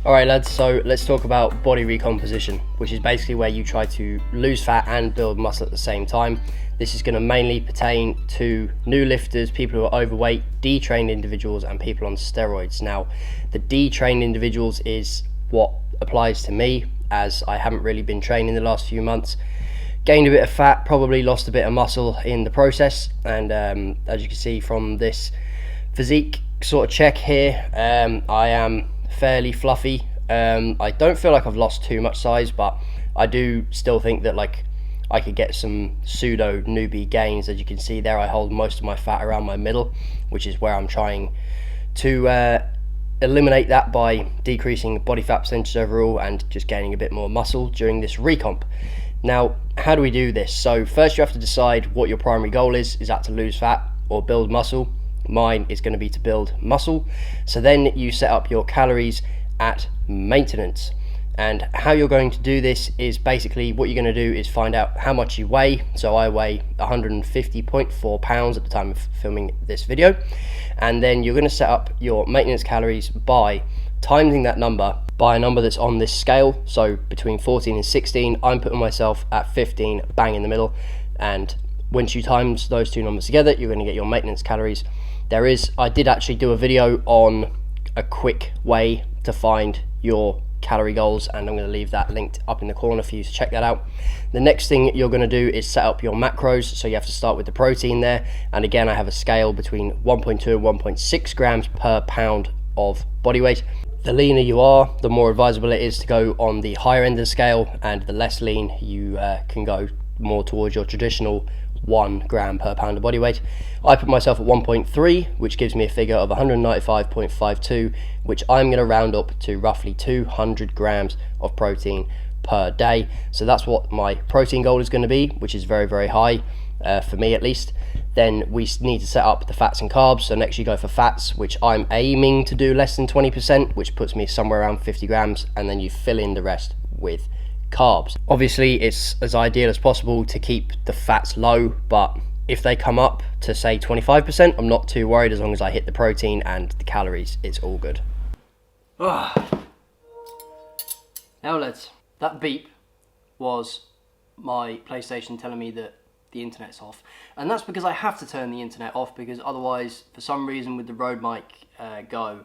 Alright lads, so let's talk about body recomposition, which is basically where you try to lose fat and build muscle at the same time. This is going to mainly pertain to new lifters, people who are overweight, detrained individuals and people on steroids. Now, the detrained individuals is what applies to me, as I haven't really been training the last few months. Gained a bit of fat, probably lost a bit of muscle in the process, and as you can see from this physique sort of check here, I am fairly fluffy. I don't feel like I've lost too much size, but I do still think that like I could get some pseudo newbie gains. As you can see there, I hold most of my fat around my middle, which is where I'm trying to eliminate that by decreasing body fat percentage overall and just gaining a bit more muscle during this recomp. Now, how do we do this? So first you have to decide what your primary goal is. Is that to lose fat or build muscle? Mine is going to be to build muscle. So then you set up your calories at maintenance, and how you're going to do this is basically what you're going to do is find out how much you weigh. So I weigh 150.4 pounds at the time of filming this video, and then you're going to set up your maintenance calories by timing that number by a number that's on this scale. So between 14 and 16, I'm putting myself at 15, bang in the middle, and once you times those two numbers together, you're going to get your maintenance calories. I did actually do a video on a quick way to find your calorie goals, and I'm going to leave that linked up in the corner for you to check that out. The next thing you're going to do is set up your macros. So you have to start with the protein there, and again I have a scale between 1.2 and 1.6 grams per pound of body weight. The leaner you are, the more advisable it is to go on the higher end of the scale, and the less lean you can go more towards your traditional 1 gram per pound of body weight. I put myself at 1.3, which gives me a figure of 195.52, which I'm going to round up to roughly 200 grams of protein per day. So that's what my protein goal is going to be, which is very, very high for me at least. Then we need to set up the fats and carbs. So next you go for fats, which I'm aiming to do less than 20%, which puts me somewhere around 50 grams, and then you fill in the rest with carbs. Obviously it's as ideal as possible to keep the fats low, but if they come up to say 25%, I'm not too worried. As long as I hit the protein and the calories, it's all good. Now lads, that beep was my PlayStation telling me that the internet's off, and that's because I have to turn the internet off, because otherwise for some reason with the Rode Mic Go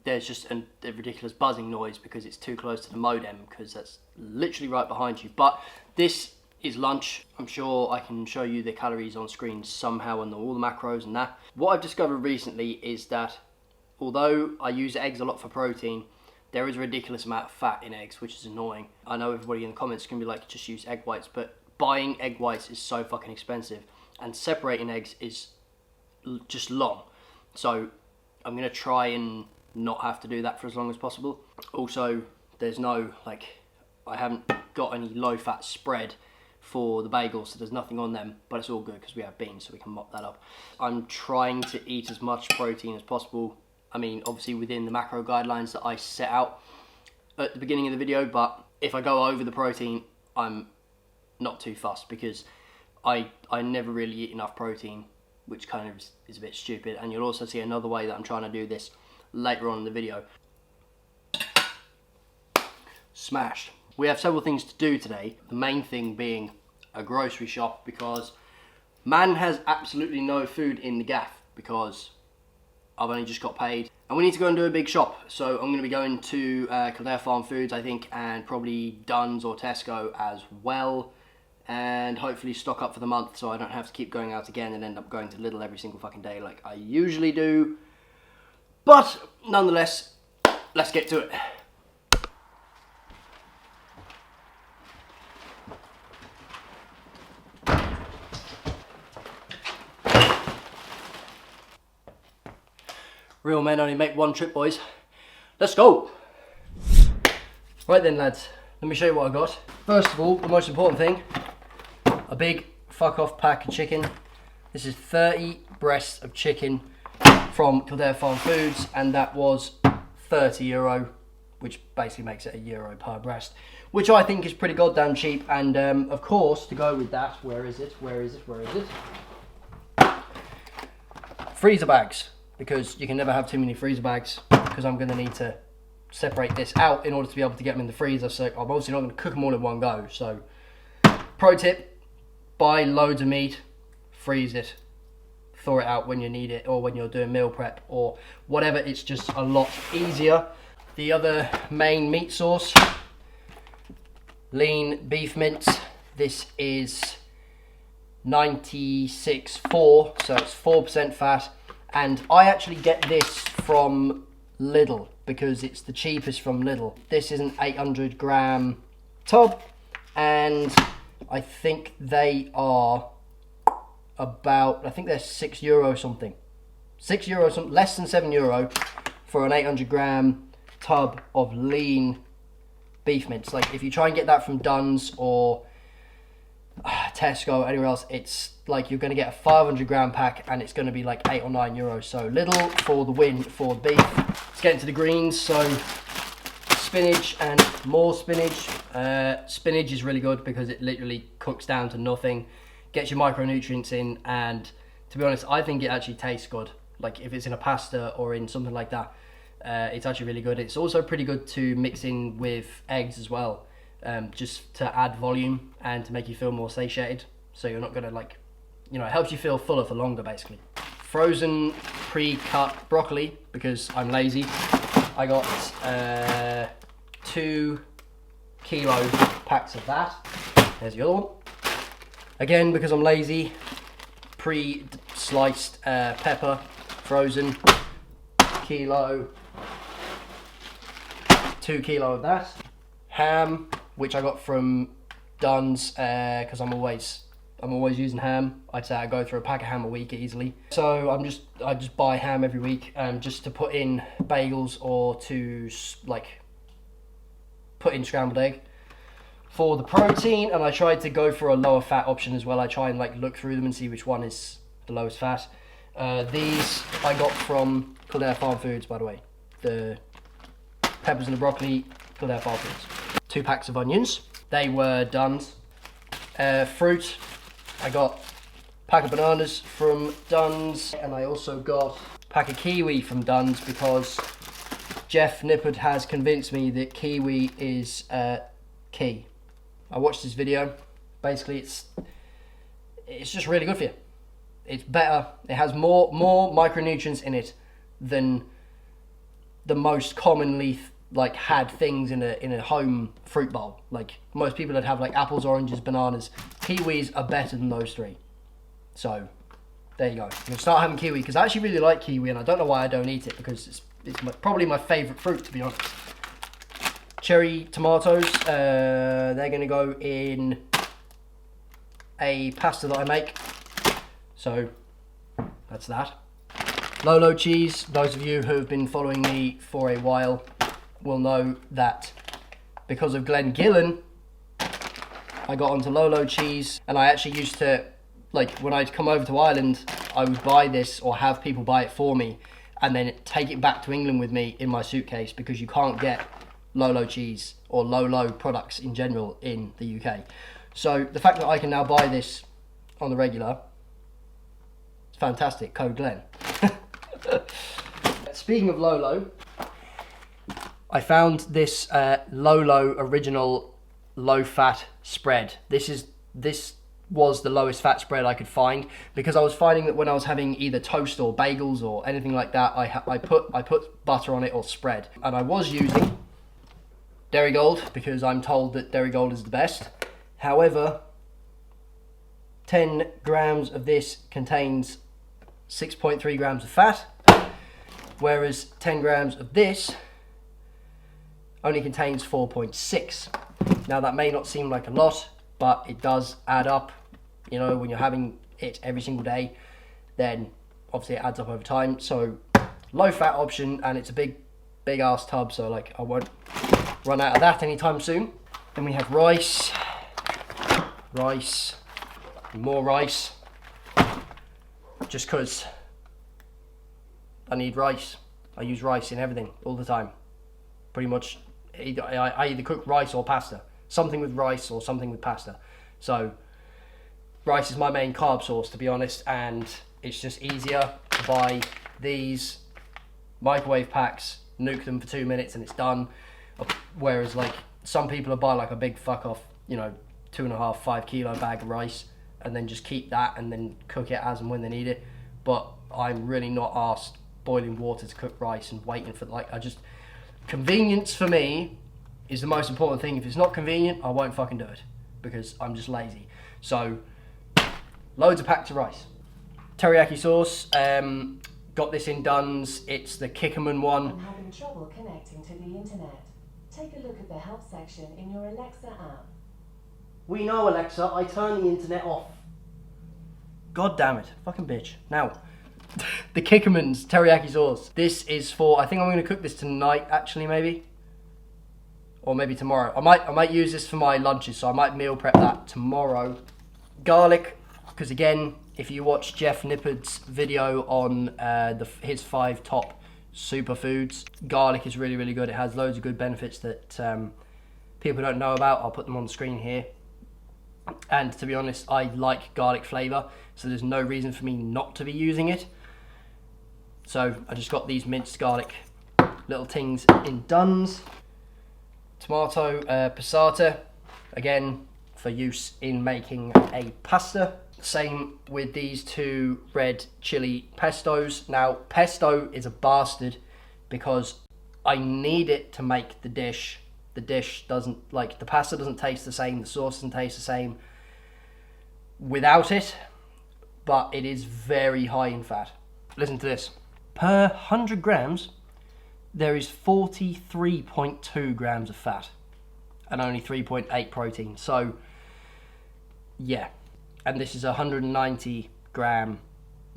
there's just a ridiculous buzzing noise because it's too close to the modem, because that's literally right behind you. But this is lunch. I'm sure I can show you the calories on screen somehow and all the macros and that. What I've discovered recently is that although I use eggs a lot for protein, there is a ridiculous amount of fat in eggs, which is annoying. I know everybody in the comments can be like, just use egg whites, but buying egg whites is so fucking expensive, and separating eggs is just long. So I'm gonna try and not have to do that for as long as possible. Also, there's no, I haven't got any low fat spread for the bagels, so there's nothing on them, but it's all good because we have beans, so we can mop that up. I'm trying to eat as much protein as possible. I mean, obviously within the macro guidelines that I set out at the beginning of the video, but if I go over the protein, I'm not too fussed, because I never really eat enough protein, which kind of is a bit stupid. And you'll also see another way that I'm trying to do this later on in the video. Smashed. We have several things to do today, the main thing being a grocery shop, because man has absolutely no food in the gaff because I've only just got paid and we need to go and do a big shop. So I'm going to be going to Kildare Farm Foods, I think, and probably Dunn's or Tesco as well, and hopefully stock up for the month so I don't have to keep going out again and end up going to Lidl every single fucking day like I usually do. But nonetheless, let's get to it. Real men only make one trip, boys. Let's go. Right then, lads, let me show you what I got. First of all, the most important thing, a big fuck off pack of chicken. This is 30 breasts of chicken from Kildare Farm Foods, and that was €30, which basically makes it €1 per breast, which I think is pretty goddamn cheap. And of course, to go with that, where is it? Freezer bags, because you can never have too many freezer bags, because I'm going to need to separate this out in order to be able to get them in the freezer. So I'm obviously not going to cook them all in one go. So pro tip, buy loads of meat, freeze it, thaw it out when you need it, or when you're doing meal prep or whatever. It's just a lot easier. The other main meat source, lean beef mince. This is 96.4, so it's 4% fat. And I actually get this from Lidl because it's the cheapest from Lidl. This is an 800 gram tub, and I think they are about, I think they're €6 something. €6 something, less than €7 for an 800 gram tub of lean beef mince. Like if you try and get that from Dunn's or Tesco, anywhere else, it's like you're going to get a 500 gram pack and it's going to be like €8 or €9. So Lidl for the win for the beef. Let's get into the greens. So spinach and more spinach. Spinach is really good because it literally cooks down to nothing, gets your micronutrients in, and to be honest, I think it actually tastes good. Like if it's in a pasta or in something like that, it's actually really good. It's also pretty good to mix in with eggs as well, just to add volume and to make you feel more satiated. So you're not gonna, like, you know, it helps you feel fuller for longer basically. Frozen pre-cut broccoli, because I'm lazy. I got 2 kilo packs of that. There's the other one. Again, because I'm lazy, pre-sliced pepper, frozen, kilo, 2 kilo of that. Ham, which I got from Dunn's, because I'm always using ham. I'd say I go through a pack of ham a week easily. So I just buy ham every week, just to put in bagels or to like put in scrambled egg. For the protein, and I tried to go for a lower fat option as well. I try and like look through them and see which one is the lowest fat. These I got from Kildare Farm Foods, by the way. The peppers and the broccoli, Kildare Farm Foods. 2 packs of onions. They were Dunn's. Fruit, I got a pack of bananas from Dunn's, and I also got a pack of kiwi from Dunn's because Jeff Nippard has convinced me that kiwi is key. I watched this video. Basically, it's just really good for you. It's better. It has more micronutrients in it than the most commonly like had things in a home fruit bowl. Like most people that have like apples, oranges, bananas. Kiwis are better than those 3. So there you go. I'm gonna start having kiwi because I actually really like kiwi, and I don't know why I don't eat it because it's probably my favourite fruit, to be honest. Cherry tomatoes, they're going to go in a pasta that I make. So that's that. Lolo cheese, those of you who have been following me for a while will know that because of Glen Gillen, I got onto Lolo cheese, and I actually used to, like when I'd come over to Ireland, I would buy this or have people buy it for me and then take it back to England with me in my suitcase because you can't get Lolo cheese or Lolo products in general in the UK. So the fact that I can now buy this on the regular, it's fantastic. Code Glenn. Speaking of Lolo, I found this Lolo original low fat spread. This was the lowest fat spread I could find because I was finding that when I was having either toast or bagels or anything like that, I put butter on it or spread, and I was using Dairygold because I'm told that Dairygold is the best. However, 10 grams of this contains 6.3 grams of fat, whereas 10 grams of this only contains 4.6. Now that may not seem like a lot, but it does add up. You know, when you're having it every single day, then obviously it adds up over time. So low fat option, and it's a big ass tub, so like I won't run out of that anytime soon. Then we have rice, more rice, just because I need rice. I use rice in everything all the time, pretty much. I either cook rice or pasta, something with rice or something with pasta. So rice is my main carb source, to be honest, and it's just easier to buy these microwave packs, nuke them for 2 minutes and it's done. Whereas like some people will buy like a big fuck off, you know, 2.5, 5 kilo bag of rice and then just keep that and then cook it as and when they need it. But I'm really not asked boiling water to cook rice and waiting for convenience for me is the most important thing. If it's not convenient, I won't fucking do it because I'm just lazy. So loads of packs of rice. Teriyaki sauce, got this in Dunn's. It's the Kikkoman one. I'm having trouble connecting to the internet. Take a look at the help section in your Alexa app. We know, Alexa, I turn the internet off. God damn it, fucking bitch. Now, the Kikkoman's teriyaki sauce. This is for, I think I'm going to cook this tonight, actually, maybe. Or maybe tomorrow. I might use this for my lunches, so I might meal prep that tomorrow. Garlic, because again, if you watch Jeff Nippard's video on his 5 top superfoods, garlic is really, really good. It has loads of good benefits that people don't know about. I'll put them on the screen here. And to be honest, I like garlic flavour, so there's no reason for me not to be using it. So I just got these minced garlic little things in Dunn's. Tomato passata, again for use in making a pasta. Same with these 2 red chili pestos. Now pesto is a bastard because I need it to make the dish. The dish doesn't, like, the pasta doesn't taste the same, the sauce doesn't taste the same without it, but it is very high in fat. Listen to this. Per 100 grams, there is 43.2 grams of fat and only 3.8 protein. So, yeah. And this is a 190 gram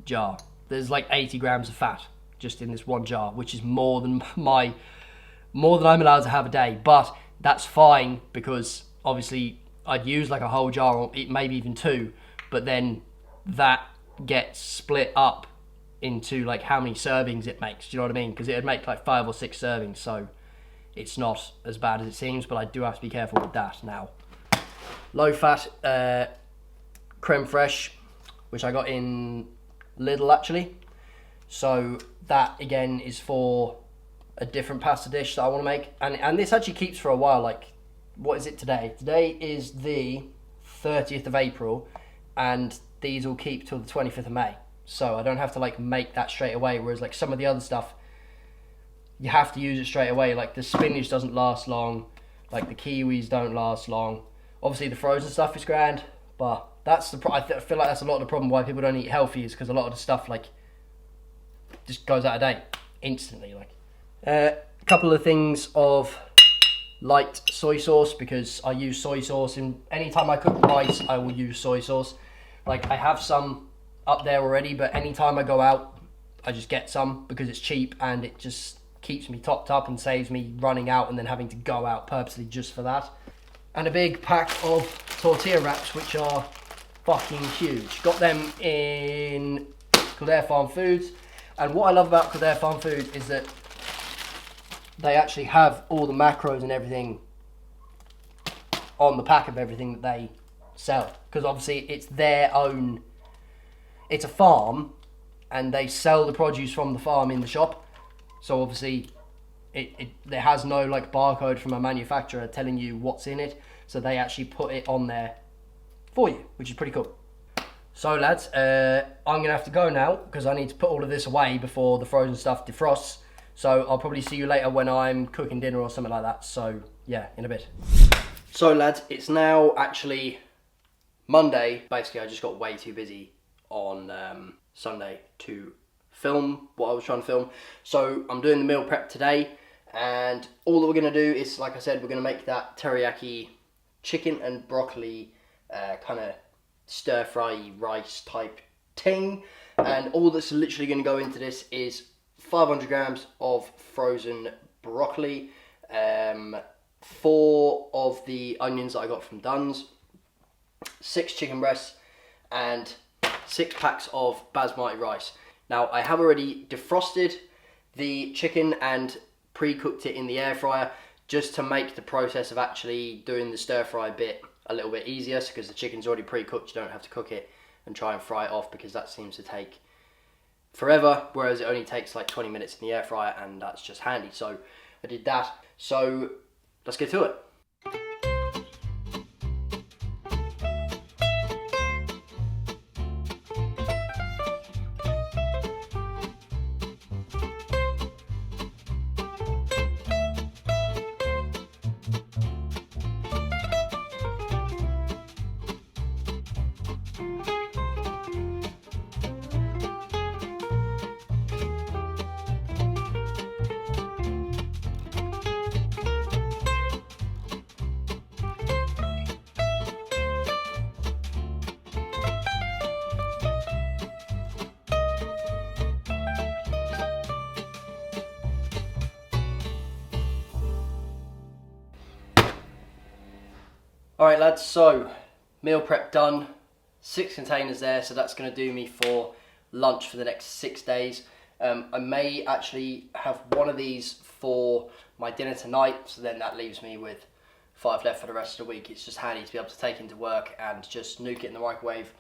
jar. There's like 80 grams of fat just in this one jar, which is more than I'm allowed to have a day. But that's fine because obviously I'd use like a whole jar or maybe even 2, but then that gets split up into like how many servings it makes. Do you know what I mean? Because it'd make like 5 or 6 servings, so it's not as bad as it seems, but I do have to be careful with that. Now, low fat creme fraiche, which I got in Lidl actually. So that again is for a different pasta dish that I want to make, and this actually keeps for a while. Like, what is it today? Today is the 30th of April, and these will keep till the 25th of May. So I don't have to like make that straight away, whereas like some of the other stuff, you have to use it straight away. Like the spinach doesn't last long, like the kiwis don't last long. Obviously the frozen stuff is grand, but that's the I feel like that's a lot of the problem why people don't eat healthy, is because a lot of the stuff like just goes out of date instantly. Like a couple of things of light soy sauce, because I use soy sauce in anytime I cook rice. I will use soy sauce. Like I have some up there already, but anytime I go out I just get some because it's cheap and it just keeps me topped up and saves me running out and then having to go out purposely just for that. And a big pack of tortilla wraps, which are fucking huge. Got them in Kildare Farm Foods, and what I love about Kildare Farm Foods is that they actually have all the macros and everything on the pack of everything that they sell, because obviously it's their own, it's a farm and they sell the produce from the farm in the shop, so obviously there has no like barcode from a manufacturer telling you what's in it, so they actually put it on there for you, which is pretty cool. So lads, I'm gonna have to go now because I need to put all of this away before the frozen stuff defrosts. So I'll probably see you later when I'm cooking dinner or something like that. So yeah, in a bit. So lads, it's now actually Monday. Basically, I just got way too busy on Sunday to film what I was trying to film. So I'm doing the meal prep today, and all that we're gonna do is, like I said, we're gonna make that teriyaki chicken and broccoli kind of stir-fry rice type thing. And all that's literally gonna go into this is 500 grams of frozen broccoli, 4 of the onions that I got from Dunn's, 6 chicken breasts, and 6 packs of basmati rice. Now I have already defrosted the chicken and pre-cooked it in the air fryer just to make the process of actually doing the stir fry bit a little bit easier, because the chicken's already pre-cooked. You don't have to cook it and try and fry it off, because that seems to take forever, whereas it only takes like 20 minutes in the air fryer, and that's just handy. So I did that. So let's get to it. Alright lads, so meal prep done, 6 containers there, so that's going to do me for lunch for the next 6 days. I may actually have one of these for my dinner tonight, so then that leaves me with 5 left for the rest of the week. It's just handy to be able to take into work and just nuke it in the microwave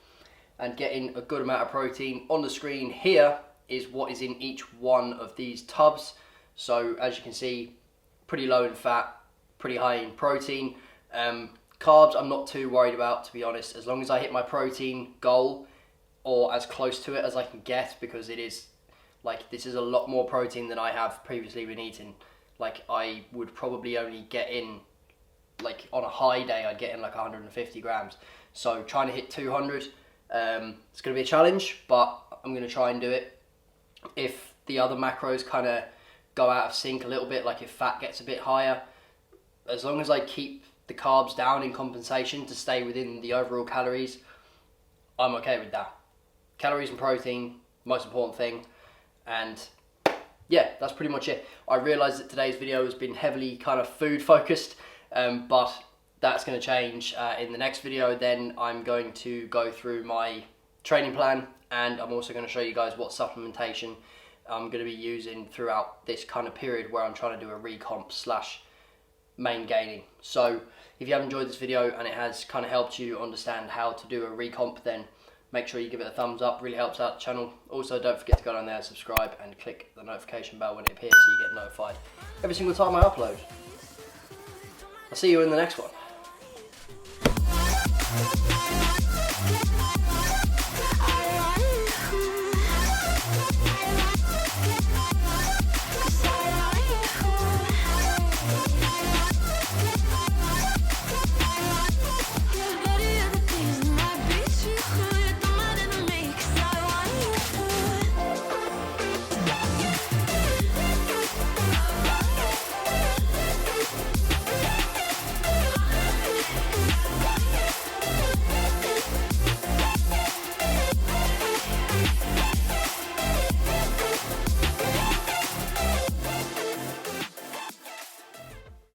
and get in a good amount of protein. On the screen here is what is in each one of these tubs. So as you can see, pretty low in fat, pretty high in protein. Carbs I'm not too worried about, to be honest, as long as I hit my protein goal or as close to it as I can get, because it is like, this is a lot more protein than I have previously been eating. Like I would probably only get in, like on a high day I'd get in like 150 grams. So trying to hit 200, it's going to be a challenge, but I'm going to try and do it. If the other macros kind of go out of sync a little bit, like if fat gets a bit higher, as long as I keep the carbs down in compensation to stay within the overall calories, I'm okay with that. Calories and protein, most important thing. And yeah, that's pretty much it. I realised that today's video has been heavily kind of food focused, but that's going to change in the next video. Then I'm going to go through my training plan, and I'm also going to show you guys what supplementation I'm going to be using throughout this kind of period where I'm trying to do a recomp slash Maingaining. So if you have enjoyed this video and it has kind of helped you understand how to do a recomp, then make sure you give it a thumbs up, really helps out the channel. Also don't forget to go down there and subscribe and click the notification bell when it appears so you get notified every single time I upload. I'll see you in the next one.